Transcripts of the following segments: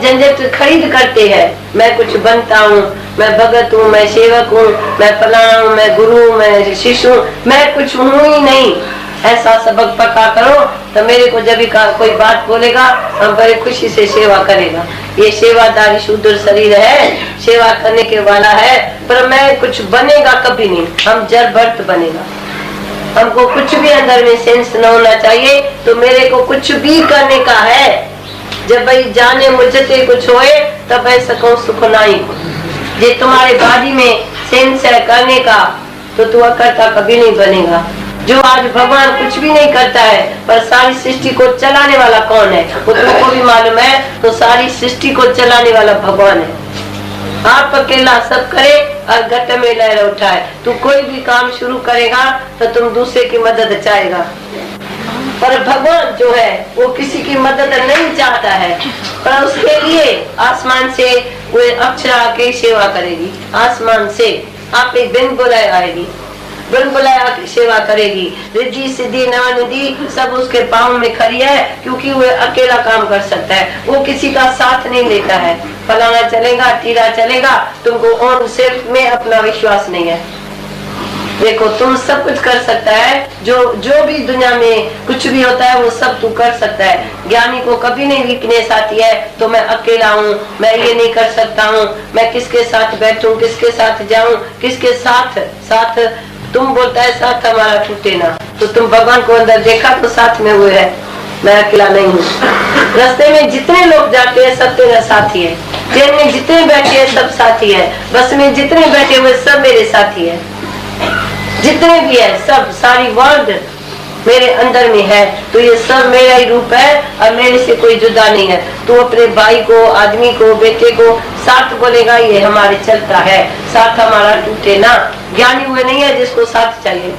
झंझट खरीद करते हैं। मैं कुछ बनता हूँ, मैं भगत हूँ, मैं सेवक हूँ, मैं फलाना हूँ, मैं गुरु हूँ, मैं शिष्य हूँ, मैं कुछ हूँ ही नहीं। ऐसा सबक पक्का करो तो मेरे को जब भी कोई बात बोलेगा हम बड़े खुशी से सेवा करेगा। ये सेवादारी शूद्र शरीर है, सेवा करने के वाला है, पर मैं कुछ बनेगा कभी नहीं, हम जड़ भर्त बनेगा। हमको कुछ भी अंदर में सेंस न होना चाहिए, तो मेरे को कुछ भी करने का है। जब भाई जाने मुझसे कुछ होए तब ऐसा कहूँ सुख नहीं को। जे तुम्हारे बाडी में सेंस है करने का तो तू अकर्ता कभी नहीं बनेगा। जो आज भगवान कुछ भी नहीं करता है, पर सारी सृष्टि को चलाने वाला कौन है वो तुमको भी मालूम है। तो सारी सृष्टि को चलाने वाला भगवान है। आप अकेला सब करे और घट में लहर उठाए। तू कोई भी काम शुरू करेगा तो तुम दूसरे की मदद चाहेगा, पर भगवान जो है वो किसी की मदद नहीं चाहता है। पर उसके लिए आसमान से वो अप्सरा की सेवा करेगी। आसमान से आप एक बिन बुलाए आएगी, बिन बुलाया की सेवा करेगी। रिद्धि सिद्धि नवनिधि सब उसके पाँव में खड़ी है, क्योंकि वो अकेला काम कर सकता है। वो किसी का साथ नहीं लेता है। फलाना चलेगा, तीरा चलेगा, तुमको और सेल्फ में अपना विश्वास नहीं है। देखो तुम सब कुछ कर सकता है, जो भी दुनिया में कुछ भी होता है वो सब तू कर सकता है। ज्ञानी को कभी नहीं वीकनेस आती है तो मैं अकेला हूँ, मैं ये नहीं कर सकता हूँ, मैं किसके साथ बैठूं, किसके साथ जाऊं, किसके साथ साथ तुम बोलता है साथ हमारा टूटे ना। तो तुम भगवान को अंदर देखा तो साथ में वो है, मैं अकेला नहीं हूँ। रास्ते में जितने लोग जाते हैं सब तेरा साथी है। ट्रेन में जितने बैठे हैं सब साथी है। बस में जितने बैठे हुए सब मेरे साथी है। जितने भी है सब, सारी वर्ल्ड मेरे अंदर में है। तो ये सब मेरा ही रूप है और मेरे से कोई जुदा नहीं है। तू अपने भाई को, आदमी को, बेटे को साथ बोलेगा, ये हमारे चलता है, साथ हमारा टूटे ना। ज्ञानी हुए नहीं है जिसको साथ चाहिए।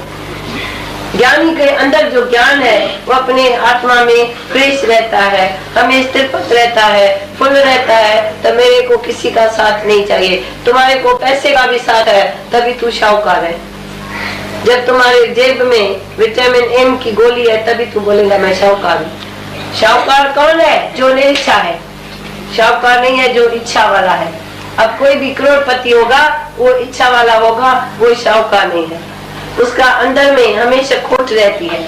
ज्ञानी के अंदर जो ज्ञान है वो अपने आत्मा में फ्रेश रहता है, हमें स्थिर रहता है, फुल रहता है। तो मेरे को किसी का साथ नहीं चाहिए। तुम्हारे को पैसे का भी साथ है तभी तू शाहूकार है। जब तुम्हारे जेब में विटामिन एम की गोली है तभी तू बोलेगा मैं शाहूकार हूँ। शाहूकार कौन है? जो निरीक्षा है। शाहूकार नहीं है जो इच्छा वाला है। अब कोई भी करोड़पति होगा वो इच्छा वाला होगा, वो शाहूकार नहीं है। उसका अंदर में हमेशा खोट रहती है।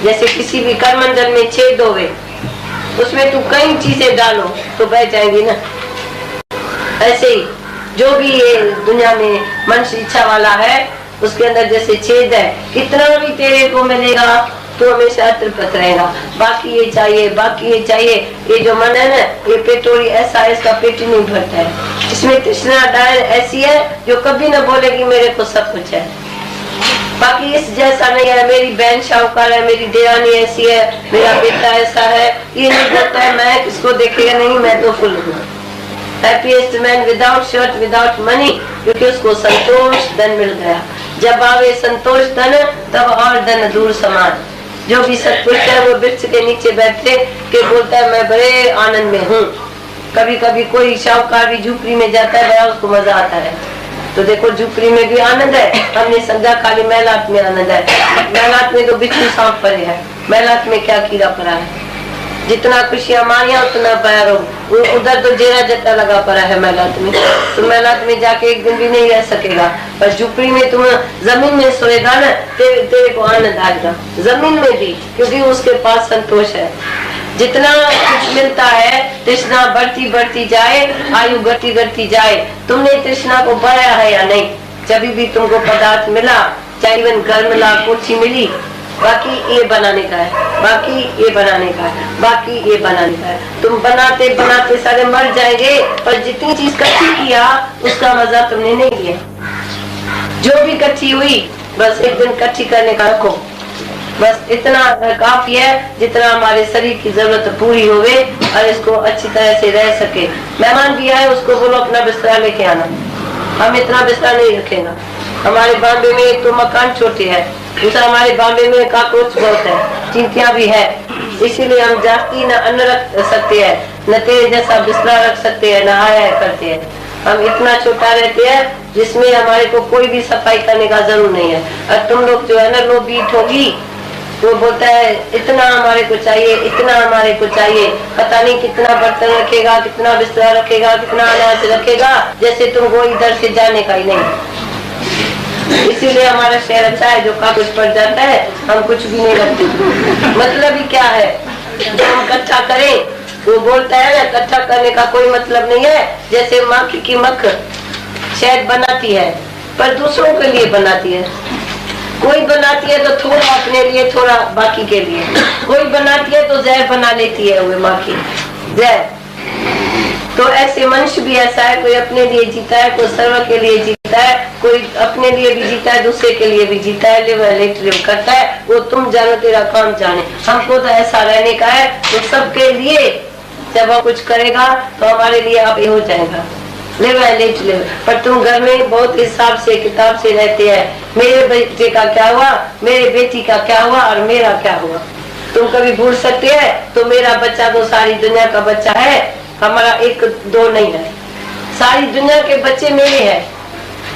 जैसे किसी भी करमंडल में छेद होवे, उसमें तू कई चीजें डालो तो बह जाएंगी ना। ऐसे ही जो भी ये दुनिया में मनुष्य इच्छा वाला है उसके अंदर जैसे छेद है, कितना भी तेरे को मिलेगा तो हमेशा अतृप्त रहेगा। बाकी ये चाहिए, बाकी ये चाहिए। ये जो मन है ना, ये पेटोरी ऐसा है, इसका पेट नहीं भरता है। इसमें तृष्णा डायल ऐसी है जो कभी न बोलेगी मेरे को सब कुछ है। बाकी इस जैसा नहीं है, मेरी बहन शाहूकार है, मेरी देरानी ऐसी है, मेरा बेटा ऐसा है, ये नहीं बोलता है। मैं किसको देखेगा नहीं, मैं तो फुल हूँ। Happiest man without shirt without money, क्योंकि उसको संतोष धन मिल गया। जब आवे संतोष धन तब और धन दूर समान। जो भी सत्पुरुष है वो वृक्ष के नीचे बैठे के बोलता है मैं बड़े आनंद में हूँ। कभी कभी कोई शाहूकार भी झुपड़ी में जाता है, बड़ा उसको मजा आता है। तो देखो झुपड़ी में भी आनंद है, हमने समझा खाली महलात में आनंद है। महलात में तो बिच्छू सांप पड़े है, महलात में क्या कीड़ा पड़ा है। जितना खुशियां मारिया उतना पैर हो। उधर तो जेरा जट्टा लगा पड़ा है महलात में, तो महलात में जाके एक दिन भी नहीं रह सकेगा। पर झुपड़ी में तुम जमीन में सोएगा ना, तेरे को आनंद आएगा जमीन में भी, क्योंकि उसके पास संतोष है। जितना कुछ मिलता है तृष्णा बढ़ती बढ़ती जाए, आयु घटती घटती जाए। तुमने तृष्णा को बढ़ाया है या नहीं? जब भी तुमको पदार्थ मिला, चाहे इवन घर मिला, कुर्सी मिली, बाकी ये बनाने का है, बाकी ये बनाने का है, बाकी ये बनाने का है। तुम बनाते बनाते सारे मर जाएंगे, पर जितनी चीज इकट्ठी किया उसका मजा तुमने नहीं लिया। जो भी इकट्ठी हुई बस एक दिन इकट्ठी करने का रखो। बस इतना काफी है जितना हमारे शरीर की जरूरत पूरी होवे और इसको अच्छी तरह से रह सके। मेहमान भी आए उसको बोलो अपना बिस्तरा लेके आना। हम इतना बिस्तरा नहीं रखेगा। हमारे बॉम्बे में एक तो मकान छोटे है, दूसरा हमारे बॉम्बे में काकरोच बहुत है, चींटियां भी है, इसीलिए हम जाती न अन्न रख सकते हैं, न तेरे जैसा बिस्तरा रख सकते हैं, न आया करते हैं। हम इतना छोटा रहते हैं जिसमें हमारे को कोई भी सफाई करने का जरूर नहीं है। और तुम लोग जो है ना, लो बीट होगी वो बोलता है इतना हमारे को चाहिए, इतना हमारे को चाहिए, पता नहीं कितना बर्तन रखेगा, कितना बिस्तर रखेगा, कितना अनाज रखेगा, जैसे तुमको इधर से जाने का ही नहीं। इसीलिए हमारा शहर अच्छा है, जो कागज पड़ जाता है हम कुछ भी नहीं रखते। मतलब ही क्या है, जो हम इकट्ठा करें, वो बोलता है ना इकट्ठा करने का कोई मतलब नहीं है। जैसे मक्खी की मक्ख शहद बनाती है पर दूसरों के लिए बनाती है, कोई बनाती है तो थोड़ा अपने लिए, थोड़ा बाकी के लिए, कोई बनाती है तो जहर बना लेती है वो माखी जहर। तो ऐसे मनुष्य भी ऐसा है, कोई अपने लिए जीता है, कोई सर्व के लिए जीता है, कोई अपने लिए भी जीता है, दूसरे के लिए भी जीता है, लिव करता है। वो तुम जानो तेरा काम जाने, हमको तो ऐसा रहने का है। तो सबके लिए जब वो कुछ करेगा तो हमारे लिए आप ये हो जाएगा ले। पर तुम घर में बहुत हिसाब से किताब से रहते हैं, मेरे बेटे का क्या हुआ, मेरे बेटी का क्या हुआ और मेरा क्या हुआ। तुम कभी भूल सकते हैं? तो मेरा बच्चा तो सारी दुनिया का बच्चा है, हमारा एक दो नहीं है, सारी दुनिया के बच्चे मेरे हैं,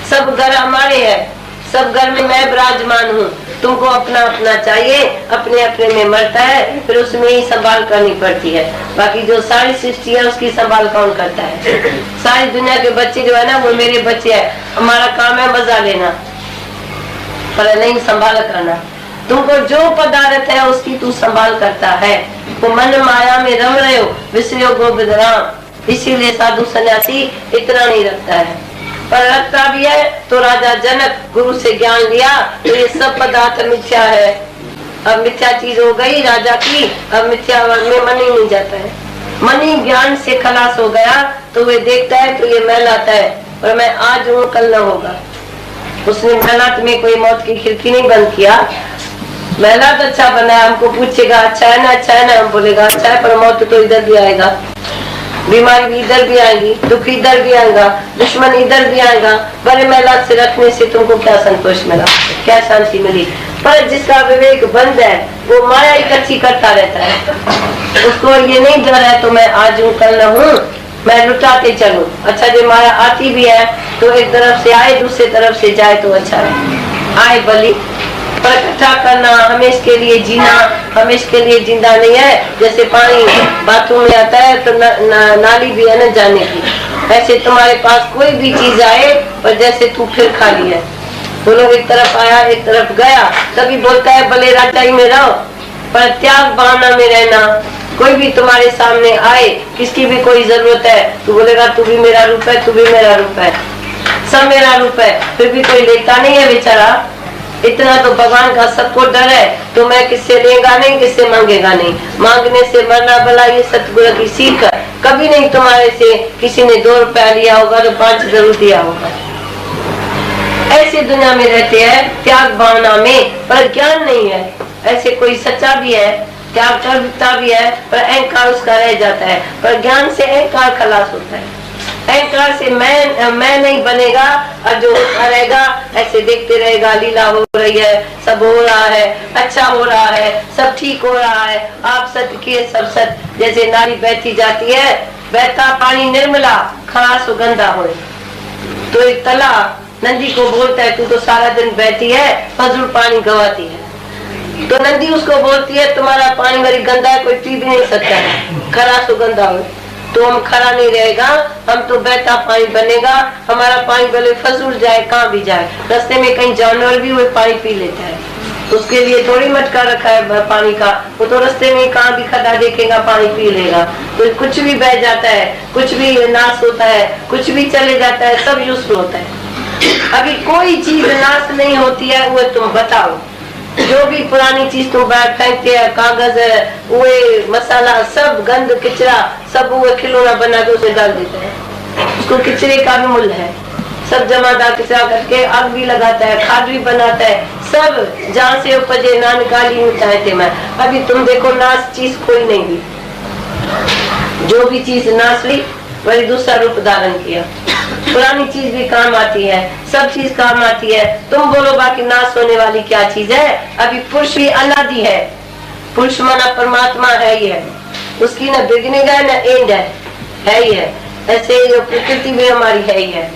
सब घर हमारे हैं, सब घर में मैं विराजमान हूँ। तुमको अपना अपना चाहिए, अपने अपने में मरता है, फिर उसमें ही संभाल करनी पड़ती है। बाकी जो सारी सृष्टि है उसकी संभाल कौन करता है? सारी दुनिया के बच्चे जो है ना वो मेरे बच्चे हैं, हमारा काम है मजा लेना पर नहीं संभाल करना। तुमको जो पदार्थ है उसकी तू संभाल करता है। वो मन माया में रम रहे हो, विसरो गोविंद राम। इसीलिए साधु सन्यासी इतना नहीं रखता है, पर रखता भी है तो राजा जनक गुरु से ज्ञान लिया तो ये सब पदार्थ मिथ्या है। अब मिथ्या चीज हो गई राजा की, अब मिथ्या में मन ही नहीं जाता है। मन ही ज्ञान से खलास हो गया तो वे देखता है तो ये महल आता है, और मैं आज हूँ कल न होगा। उसने महलात में कोई मौत की खिड़की नहीं बंद किया, महलात अच्छा बना है, हमको पूछेगा अच्छा है ना, अच्छा है ना, हम बोलेगा अच्छा है, पर मौत तो इधर भी आएगा, बीमारी भी इधर भी आएगी, दुख इधर भी आएगा, दुश्मन इधर भी आएगा। बड़े महलात से रखने से तुमको क्या संतोष मिला, क्या शांति मिली? पर जिसका विवेक बंद है वो माया इकट्ठी करता रहता है, उसको ये नहीं डर है तो मैं आज हूँ कल न हूँ, मैं लुटाते चलूं। अच्छा जो माया आती भी है तो एक तरफ से आए दूसरी तरफ से जाए तो अच्छा है। आए बलि पर इकट्ठा करना, हमेश के लिए जीना, हमेश के लिए जिंदा नहीं है। जैसे पानी बाथरूम में आता है तो नाली भी है न जाने की, ऐसे तुम्हारे पास कोई भी चीज आए पर जैसे तू फिर खाली है। वो लोग एक तरफ आया एक तरफ गया, तभी बोलता है भले राजाई में रहो पर त्याग भावना में रहना। कोई भी तुम्हारे सामने आए, किसकी भी कोई जरूरत है, तू बोलेगा तू भी मेरा रूप है, तू भी मेरा रूप है, सब मेरा रूप है, फिर भी कोई लेता नहीं है बेचारा। इतना तो भगवान का सबको डर है, तो मैं किससे लेगा नहीं, किससे मांगेगा नहीं। मांगने से मरना भला, ये सतगुरु की सीख है। कभी नहीं तुम्हारे से किसी ने 2 रुपया लिया होगा तो 5 जरूर दिया होगा। ऐसी दुनिया में रहते हैं त्याग भावना में, पर ज्ञान नहीं है। ऐसे कोई सच्चा भी है, त्याग करता भी है, पर अहंकार उसका रह जाता है। पर ज्ञान से अहंकार खलास होता है। अहंकार से मैं नहीं बनेगा, और जो होता रहेगा ऐसे देखते रहेगा, लीला हो रही है, सब हो रहा है, अच्छा हो रहा है, सब ठीक हो रहा है, आप सत्य किए सब सत्य। जैसे नारी बहती जाती है, बहता पानी निर्मला, खरा सुगंधा हो, तो एक तला नंदी को बोलता है तू तो सारा दिन बहती है, फजूल पानी गवाती है। तो नंदी उसको बोलती है तुम्हारा पानी मेरी गंदा है, कोई पी भी नहीं सकता है, खरा सुगंधा हो। तो हम खरा नहीं रहेगा, हम तो बहता पानी बनेगा। हमारा पानी भले फजूल जाए, कहाँ भी जाए, रास्ते में कहीं जानवर भी वो पानी पी लेता है, उसके लिए थोड़ी मटका रखा है पानी का, वो तो रास्ते में कहाँ भी खड्डा देखेगा पानी पी लेगा। तो कुछ भी बह जाता है, कुछ भी नाश होता है, कुछ भी चले जाता है, सब यूजफुल होता है। अभी कोई चीज नाश नहीं होती है, वो तुम बताओ। जो भी पुरानी चीज तुम बाहर फेंकते हैं, कागज है, वो मसाला, सब गंद किचरा, सब वो खिलौना बना के उसे डाल देते हैं। उसको किचरे का भी मूल्य है, सब जमादार किचरा करके आग भी लगाता है, खाद भी बनाता है, सब जहाँ से उपजे ना निकाली चाहते मैं। अभी तुम देखो नाश चीज कोई नहीं हुई, जो भी चीज नाश हुई वही दूसरा रूप धारण किया। पुरानी चीज भी काम आती है, सब चीज काम आती है। तुम बोलो बाकी नाश होने वाली क्या चीज है? अभी पुरुष भी अनादि है, पुरुष माना परमात्मा है ही है, उसकी न बिगनिंग है न एंड है ही है। ऐसे जो प्रकृति भी हमारी है ही है,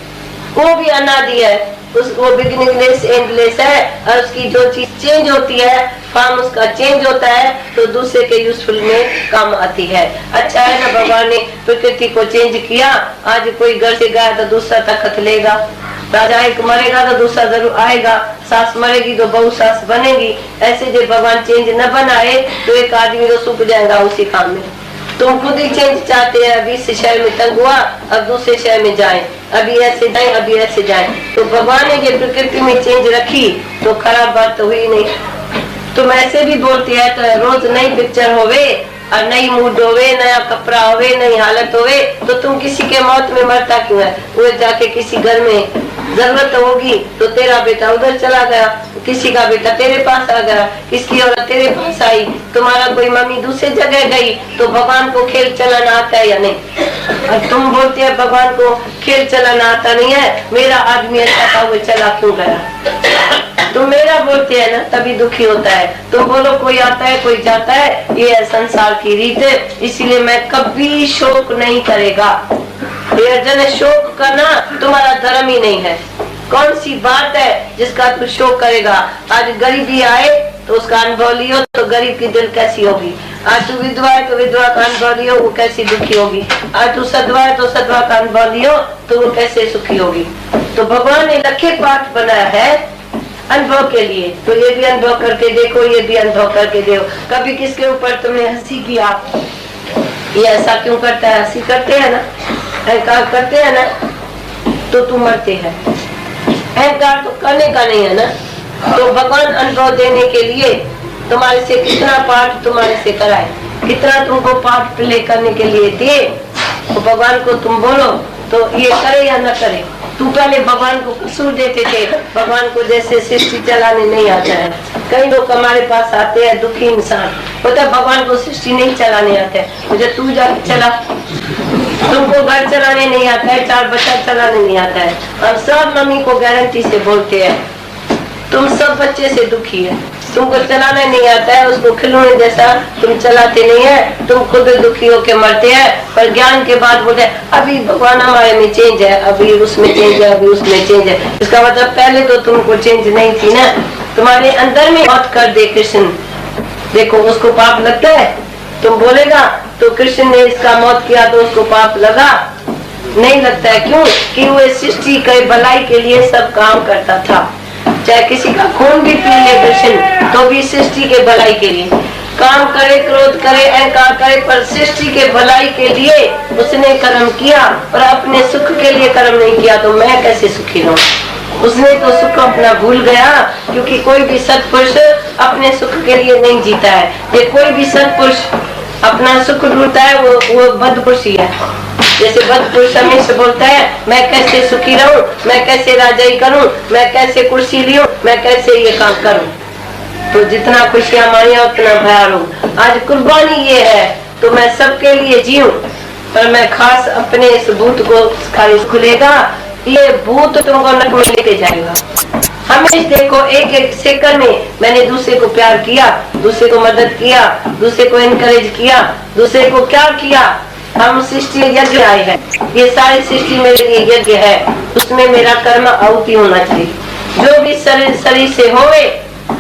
वो भी अनादि है, वो बिगनिंगलेस एंडलेस है। और उसकी जो चीज चेंज होती है, फॉर्म उसका चेंज होता है तो दूसरे के यूजफुल में काम आती है। अच्छा है ना, भगवान ने प्रकृति को चेंज किया। आज कोई घर से गया तो दूसरा तखत लेगा, राजा एक मरेगा तो दूसरा जरूर आएगा, सास मरेगी तो बहू सास बनेगी। ऐसे जब भगवान चेंज न बनाए तो एक आदमी तो सूख जाएगा उसी काम में। तुम खुद ही चेंज चाहते हैं, अभी इस शहर में तंग हुआ अब दूसरे शहर में जाएं, अभी ऐसे जाएं अभी ऐसे जाएं। तो भगवान ने ये प्रकृति में चेंज रखी तो खराब बात तो हुई नहीं। तुम ऐसे भी बोलते हैं तो रोज नई पिक्चर होवे और नई मूड होवे, नया कपड़ा होवे, नई हालत होवे, तो तुम किसी के मौत में मरता क्यों है? वो जाके किसी घर में जरूरत होगी तो तेरा बेटा उधर चला गया, किसी का बेटा तेरे पास आ गया, किसकी औरत तेरे पास आई, तुम्हारा कोई मम्मी दूसरी जगह गई। तो भगवान को खेल चलाना आता है या नहीं? और तुम बोलते हैं भगवान को खेल चलाना आता नहीं है, मेरा आदमी अच्छा था वो चला क्यों गया? तुम मेरा बोलते हैं ना तभी दुखी होता है। तुम बोलो कोई आता है कोई जाता है, ये है संसार की रीत, इसीलिए मैं कभी शोक नहीं करेगा। अर्जुन, शोक करना तुम्हारा धर्म ही नहीं है। कौन सी बात है जिसका तू शोक करेगा? आज गरीबी आए तो उसका अनुभव लियो तो गरीब की दिल कैसी होगी। आज तू विधवा है तो विधवा का अनुभव लियो वो कैसी दुखी होगी। आज तू सधवा है तो सधवा का अनुभव लियो तो वो कैसे सुखी होगी। तो भगवान ने लखे पाठ बनाया है अनुभव के लिए, तो ये भी अनुभव करके देखो, ये भी अनुभव करके देखो। कभी किसके ऊपर तुमने हंसी किया, ये ऐसा क्यों करता है? हंसी करते हैं ना, अहंकार करते हैं ना, तो तुम मरते हैं। अहंकार तो करने का नहीं है ना। तो भगवान अनुभव देने के लिए तुम्हारे से कितना पाठ तुम्हारे से कराए, कितना तुमको पाठ प्ले करने के लिए दे, तो भगवान को तुम बोलो तो ये करे या न करे। तू पहले भगवान को कसूर देते थे, भगवान को जैसे सृष्टि चलाने नहीं आता है। कई लोग हमारे पास आते हैं दुखी इंसान, बोलते भगवान को सृष्टि नहीं चलाने आता है, मुझे तू जाके चला। तुमको घर चलाने नहीं आता है, 4 बच्चा चलाने नहीं आता है, और सब मम्मी को गारंटी से बोलते हैं तुम सब बच्चे से दुखी है, तुमको चलाना नहीं आता है, उसको खिलौने जैसा तुम चलाते नहीं है, तुम खुद दुखी होके मरते हैं। पर ज्ञान के बाद बोलते हैं अभी भगवान हमारे में चेंज है, अभी उसमें चेंज है, अभी उसमें चेंज है। इसका मतलब पहले तो तुमको चेंज नहीं थी ना, तुम्हारे अंदर में मौत कर दे कृष्ण, देखो उसको पाप लगता है। तुम बोलेगा तो कृष्ण ने इसका मौत किया तो उसको पाप लगा? नहीं लगता है। क्यों? कि वो सृष्टि के भलाई के लिए सब काम करता था। चाहे किसी का खून भी पी ले कृष्ण तो भी सृष्टि के भलाई के लिए काम करे, क्रोध करे, अहंकार करे, पर सृष्टि के भलाई के लिए उसने कर्म किया और अपने सुख के लिए कर्म नहीं किया। तो मैं कैसे सुखी रहूं? उसने तो सुख अपना भूल गया, क्योंकि कोई भी सत्पुरुष अपने सुख के लिए नहीं जीता है। ये कोई भी सत्पुरुष अपना सुख ढूंढता है वो बदपुरुष ही है। जैसे बदपुरुष हमेशा बोलता है मैं कैसे सुखी रहूं, मैं कैसे राजाई करूं, मैं कैसे कुर्सी लियूं, मैं कैसे ये काम करूं। तो जितना खुशियां मानिया उतना भयार हूँ। आज कुर्बानी ये है तो मैं सबके लिए जीऊं, पर मैं खास अपने इस भूत को खाली खुलेगा, ये भूत तुमको नरक में लेके जाएगा। हमेशा देखो एक एक सेकंड में मैंने दूसरे को प्यार किया, दूसरे को मदद किया, दूसरे को इनकरेज किया, दूसरे को क्या किया। हम सृष्टि यज्ञ आए हैं, ये सारी सृष्टि मेरे लिए यज्ञ है, उसमें मेरा कर्म आहुति होना चाहिए। जो भी शरीर से होवे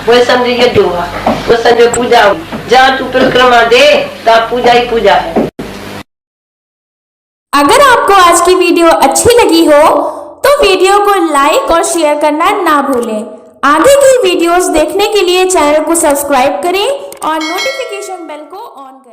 वो समझो यज्ञ हुआ, वो समझो पूजा हुई। जहाँ तू परिक्रमा दे तब पूजा ही पूजा है। अगर आपको आज की वीडियो अच्छी लगी हो तो वीडियो को लाइक और शेयर करना ना भूलें। आगे की वीडियोस देखने के लिए चैनल को सब्सक्राइब करें और नोटिफिकेशन बेल को ऑन करें।